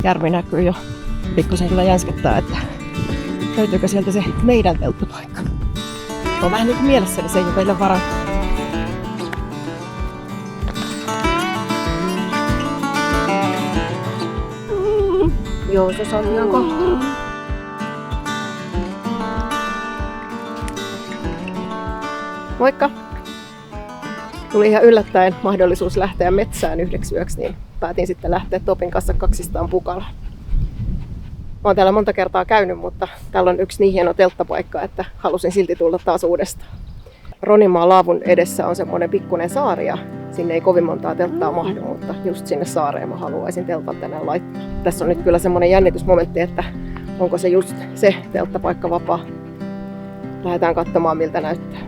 Järvi näkyy jo. Pikkusen kyllä jänskettää, että löytyykö sieltä se meidän telttapaikka. On vähän niin kuin mielessäni, se ei ole meille varan. Joo, se on ihan kohta. Moikka! Tuli ihan yllättäen mahdollisuus lähteä metsään yhdeksi yöksi, niin päätin sitten lähteä Topin kanssa kaksistaan Pukalaan. Mä oon täällä monta kertaa käynyt, mutta täällä on yksi niin hieno telttapaikka, että halusin silti tulla taas uudestaan. Ronimaan laavun edessä on semmoinen pikkuinen saari ja sinne ei kovin montaa telttaa mahdu, mutta just sinne saareen mä haluaisin teltan tänään laittaa. Tässä on nyt kyllä semmoinen jännitysmomentti, että onko se just se telttapaikka vapaa. Lähdetään katsomaan miltä näyttää.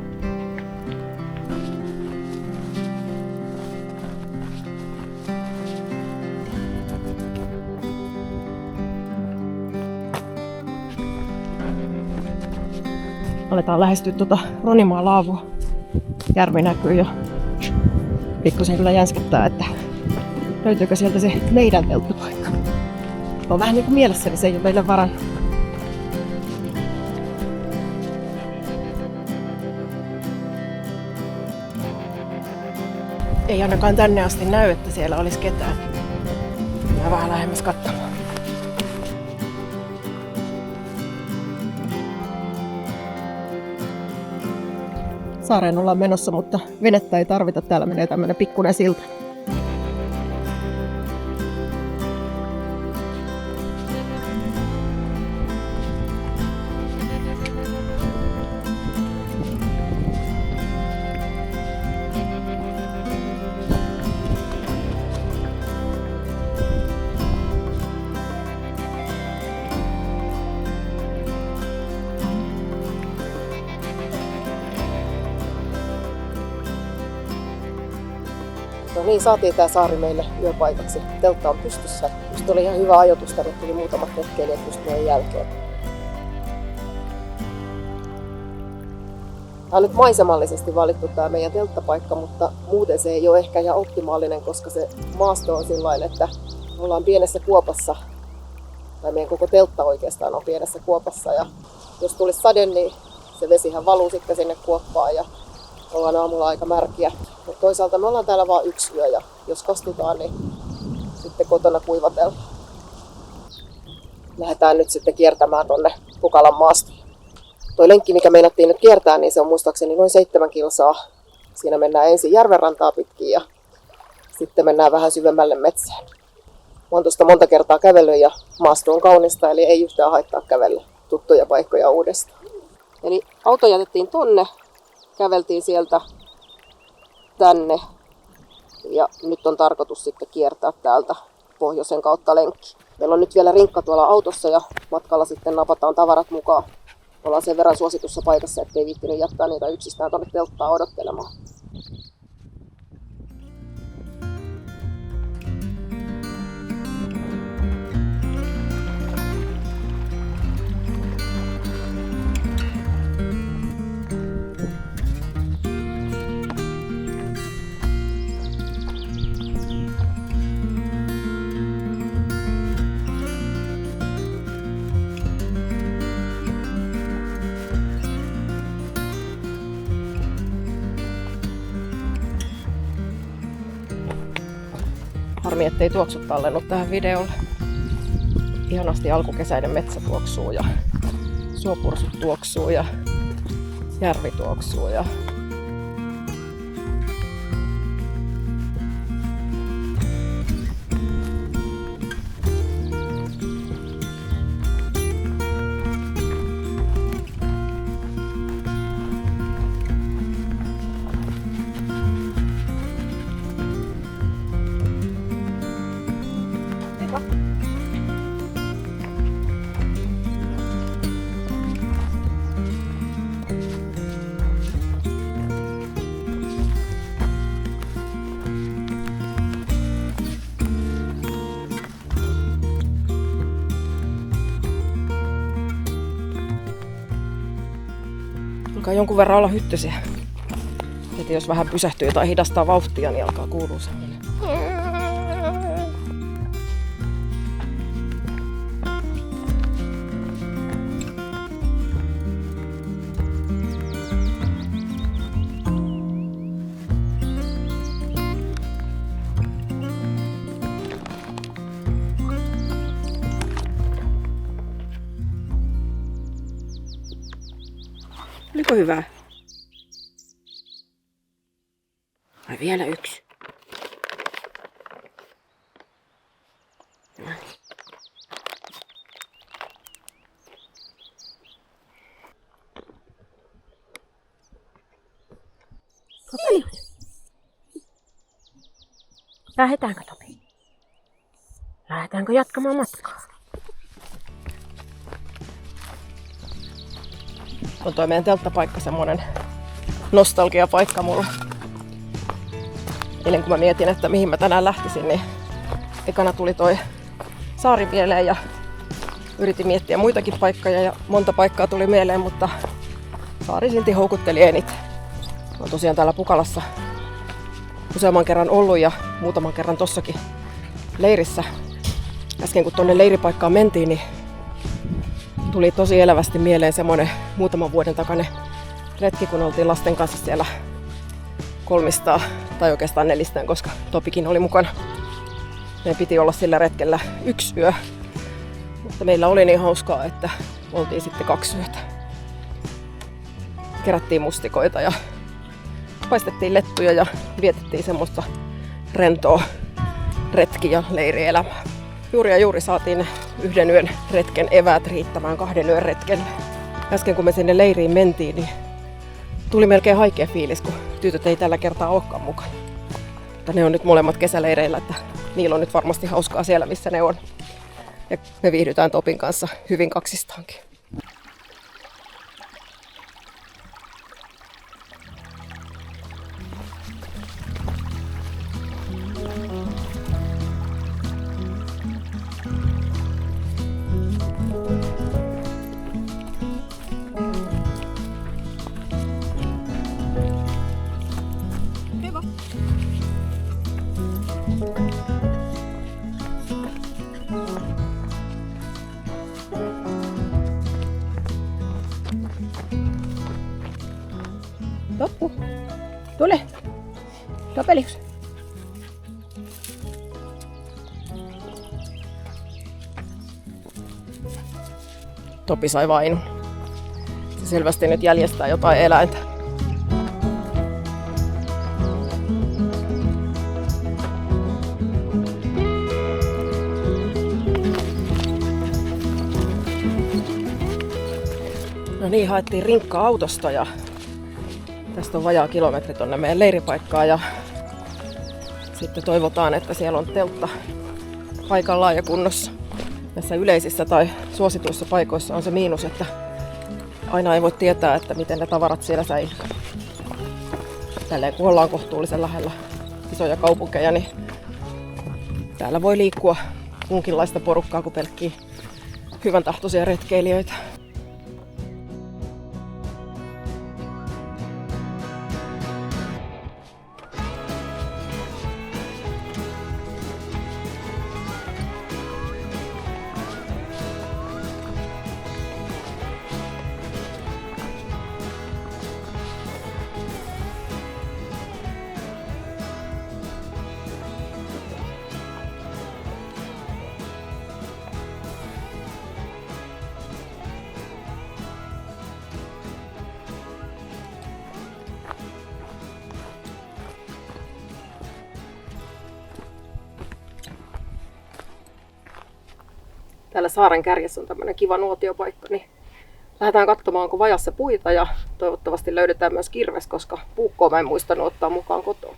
Aletaan lähestyä Ronimaan laavua. Järvi näkyy jo. Pikkusen kyllä jänskettää, että löytyykö sieltä se meidän telttapaikka. On vähän niin kuin mielessäni, se ei ole meille varan. Ei ainakaan tänne asti näy, että siellä olisi ketään. Mä vähän lähemmäs katsomaan. Saareen ollaan menossa, mutta venettä ei tarvita. Täällä menee tämmönen pikkuinen silta. No niin, saatiin tää saari meille yöpaikaksi. Teltta on pystyssä. Just oli ihan hyvä ajoitus, tänne tuli muutamat retkeilijät just meidän jälkeen. Tää on nyt maisemallisesti valittu tää meidän telttapaikka, mutta muuten se ei ole ehkä ihan optimaalinen, koska se maasto on sillain, että ollaan pienessä kuopassa. Tai meidän koko teltta oikeastaan on pienessä kuopassa. Ja jos tulisi sade, niin se vesihän valuu sitten sinne kuoppaan ja ollaan aamulla aika märkiä. Mutta toisaalta me ollaan täällä vain yksi yö ja jos kastutaan, niin sitten kotona kuivatella. Lähdetään nyt sitten kiertämään tonne Pukalan maastolle. Toi lenkki, mikä meinattiin nyt kiertää, niin se on muistaakseni noin 7 kilsaa. Siinä mennään ensin järvenrantaa pitkin ja sitten mennään vähän syvemmälle metsään. Mä oon tuosta monta kertaa kävellyt ja maasto on kaunista, eli ei yhtään haittaa kävellä tuttuja paikkoja uudestaan. Eli auto jätettiin tonne. Käveltiin sieltä tänne ja nyt on tarkoitus sitten kiertää täältä pohjoisen kautta lenkki. Meillä on nyt vielä rinkka tuolla autossa ja matkalla sitten napataan tavarat mukaan. Ollaan sen verran suositussa paikassa, ettei viittinyt jättää niitä yksistään tuonne telttaan odottelemaan. Harmi, ettei tuoksut tallennut tähän videolle. Ihanasti alkukesäinen metsä tuoksuu ja suopursut tuoksuu ja järvi tuoksuu. Alkaa jonkun verran olla hyttysiä. Heti jos vähän pysähtyy tai hidastaa vauhtia, niin alkaa kuulua sellainen Oliko hyvä? Vai vielä yksi? Lähdetäänkö, Topi? Lähdetäänkö jatkamaan matkaa? On toi meidän telttapaikka semmonen nostalgiapaikka mulla. Eilen kun mä mietin, että mihin mä tänään lähtisin, niin ekana tuli toi saari mieleen ja yritin miettiä muitakin paikkoja ja monta paikkaa tuli mieleen, mutta saari silti houkutteli eniten. Olen tosiaan täällä Pukalassa useamman kerran ollut ja muutaman kerran tossakin leirissä. Äsken kun tonne leiripaikkaan mentiin, niin tuli tosi elävästi mieleen semmonen muutaman vuoden takainen retki, kun oltiin lasten kanssa siellä 300 tai oikeastaan 400, koska Topikin oli mukana. Meidän piti olla sillä retkellä 1 yö, mutta meillä oli niin hauskaa, että oltiin sitten 2 yötä. Kerättiin mustikoita ja paistettiin lettuja ja vietettiin semmoista rentoa retki- ja leirielämää. Juuri saatiin 1 yön retken eväät riittämään 2 yön retkelle. Äsken kun me sinne leiriin mentiin, niin tuli melkein haikea fiilis, kun tytöt ei tällä kertaa olekaan mukana. Mutta ne on nyt molemmat kesäleireillä, että niillä on nyt varmasti hauskaa siellä, missä ne on. Ja me viihdytään Topin kanssa hyvin kaksistaankin. Toppu, tule. Topelius. Topi sai vainun. Se selvästi nyt jäljestää jotain eläintä. No niin, haettiin rinkkaa autosta ja tästä on vajaa kilometri tonne meidän leiripaikkaan ja sitten toivotaan, että siellä on teltta paikallaan ja kunnossa. Näissä yleisissä tai suosituissa paikoissa on se miinus, että aina ei voi tietää, että miten ne tavarat siellä säilyy. Tälleen kun ollaan kohtuullisen lähellä isoja kaupunkeja, niin täällä voi liikkua muunkinlaista porukkaa kuin pelkkiä hyvän tahtoisia retkeilijöitä. Täällä saaren kärjessä on tämmöinen kiva nuotiopaikka, niin lähdetään katsomaan, onko vajassa puita ja toivottavasti löydetään myös kirves, koska puukkoa mä en muistanut ottaa mukaan kotoa.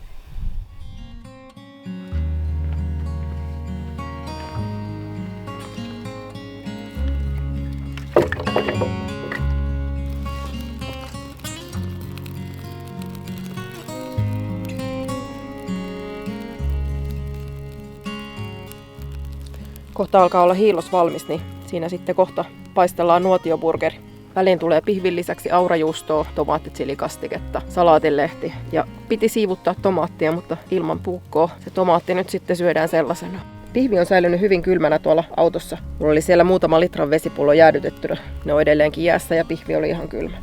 Kohta alkaa olla hiilos valmis, niin siinä sitten kohta paistellaan nuotioburgeri. Väliin tulee pihvin lisäksi aurajuustoa, tomaattitsilikastiketta, salaatinlehti ja piti siivuttaa tomaattia, mutta ilman puukkoa se tomaatti nyt sitten syödään sellaisena. Pihvi on säilynyt hyvin kylmänä tuolla autossa. Mulla oli siellä muutama litran vesipullo jäädytettynä. Ne on edelleenkin jäässä ja pihvi oli ihan kylmä.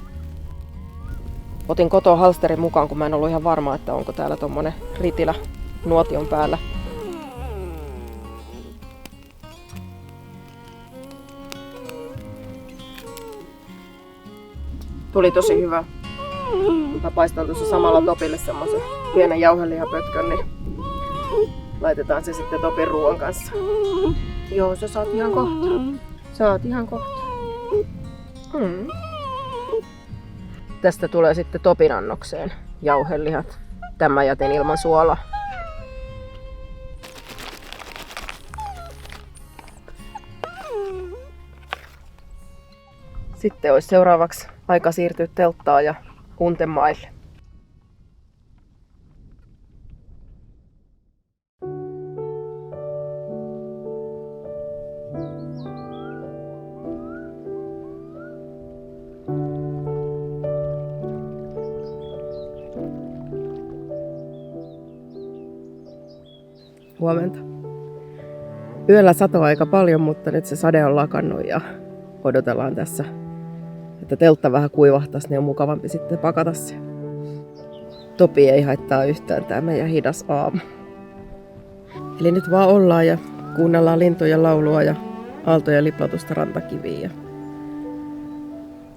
Otin kotoa halsterin mukaan, kun mä en ollut ihan varma, että onko täällä tommonen ritilä nuotion päällä. Tuli tosi hyvä. Mä paistan tuossa samalla Topille semmosen pienen jauhelihapötkön, niin laitetaan se sitten Topin ruoan kanssa. Joo, sä saat ihan kohta. Saat ihan kohta. Tästä tulee sitten Topin annokseen jauhelihat. Tämä jätin ilman suolaa. Sitten olisi seuraavaksi aika siirtyä telttaan ja Untemaille. Huomenta. Yöllä satoi aika paljon, mutta nyt se sade on lakannut ja odotellaan tässä, että teltta vähän kuivahtaisi, niin on mukavampi sitten pakata se. Topi ei haittaa yhtään tää meidän hidas aamu. Eli nyt vaan ollaan ja kuunnellaan lintujen laulua ja aaltojen liplatusta rantakiviin.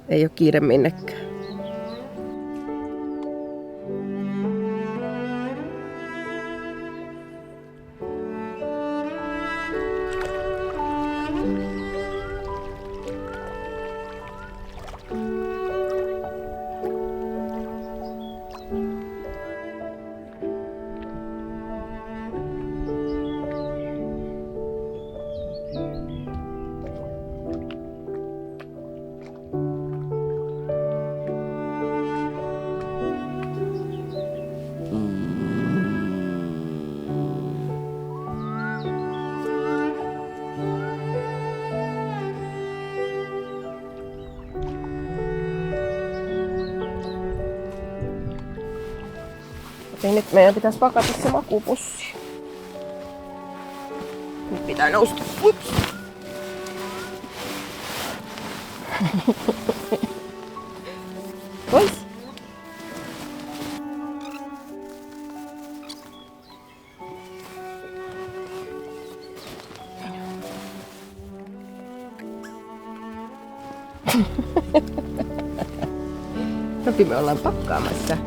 Ei oo kiire minnekään. Nyt meidän pitäisi pakata se makupussi. Nyt pitää nousta. Ups. Pois. Toki me ollaan pakkaamassa.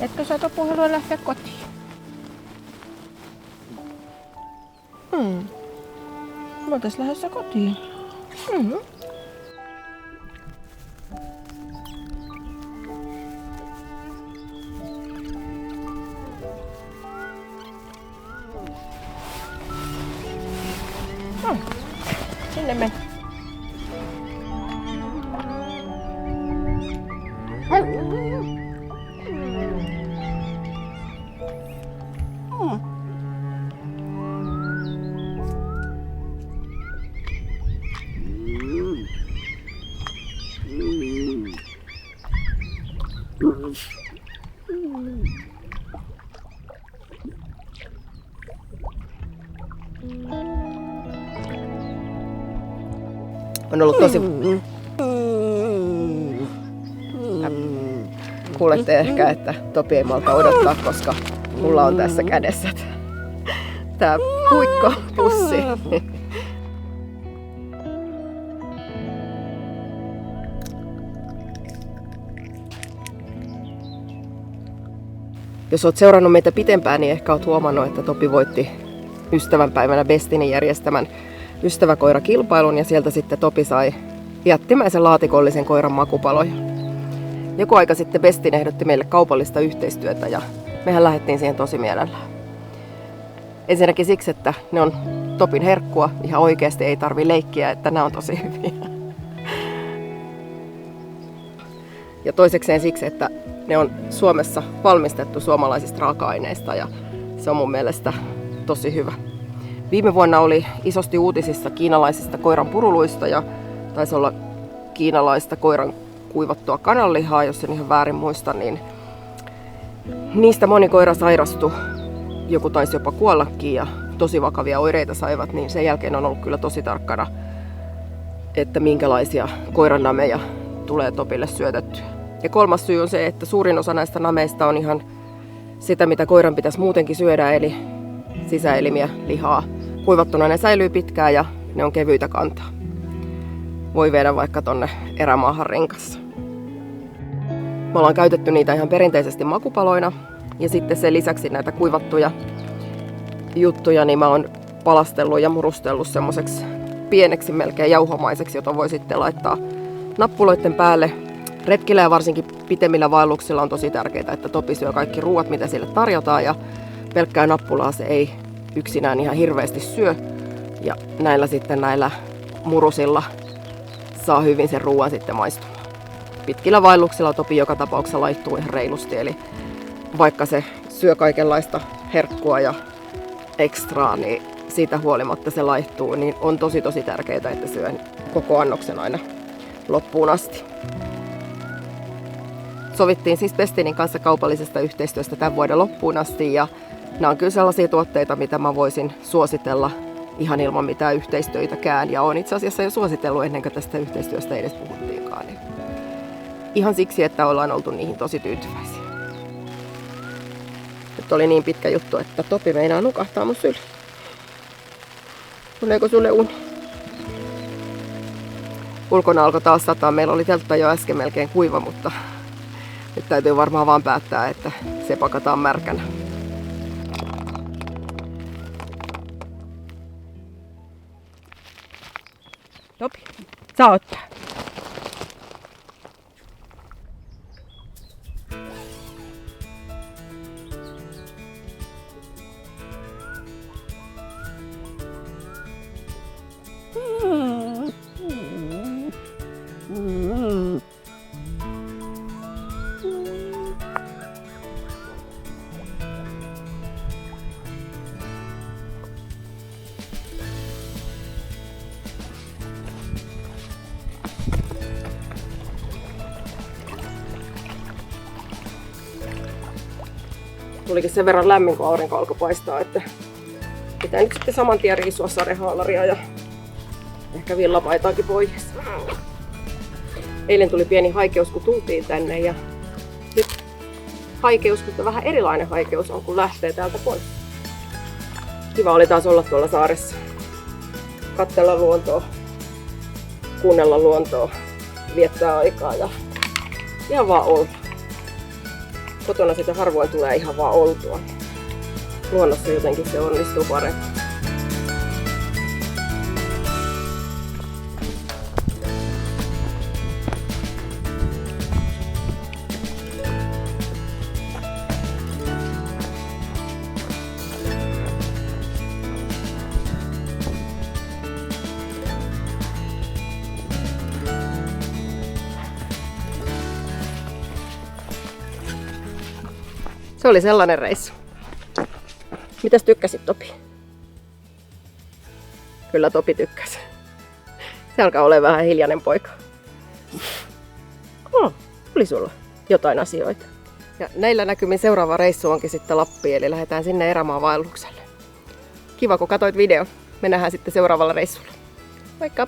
Etkö sä puheluun lähteä kotiin? Mä oon tässä lähdössä kotiin. Sinne mennä. On ollut tosi... Kuulette ehkä, että Topi ei malta odottaa, koska mulla on tässä kädessä tää puikkopussi. Jos oot seurannut meitä pitempään, niin ehkä oot huomannut, että Topi voitti ystävänpäivänä Bestinin järjestämän ystäväkoirakilpailun ja sieltä sitten Topi sai jättimäisen laatikollisen koiran makupaloja. Joku aika sitten Bestin ehdotti meille kaupallista yhteistyötä ja mehän lähdettiin siihen tosi mielellään. Ensinnäkin siksi, että ne on Topin herkkua, ihan oikeasti ei tarvi leikkiä, että nämä on tosi hyviä. Ja toisekseen siksi, että Ne on Suomessa valmistettu suomalaisista raaka-aineista ja se on mun mielestä tosi hyvä. Viime vuonna oli isosti uutisissa kiinalaisista koiran puruluista ja taisi olla kiinalaista koiran kuivattua kananlihaa, jos en ihan väärin muista, niin niistä moni koira sairastui. Joku taisi jopa kuollakin ja tosi vakavia oireita saivat, niin sen jälkeen on ollut kyllä tosi tarkkana, että minkälaisia koirannameja tulee Topille syötettyä. Ja kolmas syy on se, että suurin osa näistä nameista on ihan sitä, mitä koiran pitäisi muutenkin syödä, eli sisäelimiä, lihaa. Kuivattuna ne säilyy pitkään ja ne on kevyitä kantaa. Voi viedä vaikka tonne erämaahan rinkassa. Me ollaan käytetty niitä ihan perinteisesti makupaloina ja sitten sen lisäksi näitä kuivattuja juttuja, niin mä oon palastellut ja murustellut semmoiseksi pieneksi melkein jauhomaiseksi, jota voi sitten laittaa nappuloiden päälle. Retkillä ja varsinkin pitemmillä vaelluksilla on tosi tärkeää, että Topi syö kaikki ruuat, mitä sille tarjotaan ja pelkkää nappulaa se ei yksinään ihan hirveästi syö. Ja näillä murusilla saa hyvin sen ruoan sitten maistumaan. Pitkillä vaelluksilla Topi joka tapauksessa laittuu ihan reilusti, eli vaikka se syö kaikenlaista herkkua ja ekstraa, niin siitä huolimatta se laihtuu, niin on tosi tärkeää, että syö koko annoksen aina loppuun asti. Sovittiin siis Pestinin kanssa kaupallisesta yhteistyöstä tämän vuoden loppuun asti ja nämä on kyllä sellaisia tuotteita, mitä mä voisin suositella ihan ilman mitään yhteistyötäkään ja olen itse asiassa jo suositellut ennen kuin tästä yhteistyöstä edes puhuttiinkaan. Niin ihan siksi, että ollaan oltu niihin tosi tyytyväisiä. Nyt oli niin pitkä juttu, että Topi meinaa nukahtaa mun syliin. Tuleeko sulle uni? Ulkona alkoi taas sataa. Meillä oli teltta jo äsken melkein kuiva, mutta nyt täytyy varmaan vaan päättää, että se pakataan märkänä. Topi, saa ottaa. Tulikin sen verran lämmin, kun aurinko alkoi paistaa, että pitää nyt sitten saman tien riisua sadehaalaria ja ehkä villapaitaakin pois. Eilen tuli pieni haikeus, kun tultiin tänne ja nyt haikeus, mutta vähän erilainen haikeus on, kun lähtee täältä pois. Kiva oli taas olla tuolla saaressa. Katsella luontoa, kuunnella luontoa, viettää aikaa ja ihan vaan olla. Kotona sitä harvoin tulee ihan vaan oltua. Luonnossa jotenkin se onnistuu paremmin. Se oli sellainen reissu. Mitäs tykkäsit, Topi? Kyllä Topi tykkäsi. Se alkaa olla vähän hiljainen poika. Oli sulla jotain asioita. Ja näillä näkymin seuraava reissu onkin sitten Lappi, eli lähdetään sinne erämaavaellukselle. Kiva kun katsoit videon. Me nähdään sitten seuraavalla reissulla. Moikka!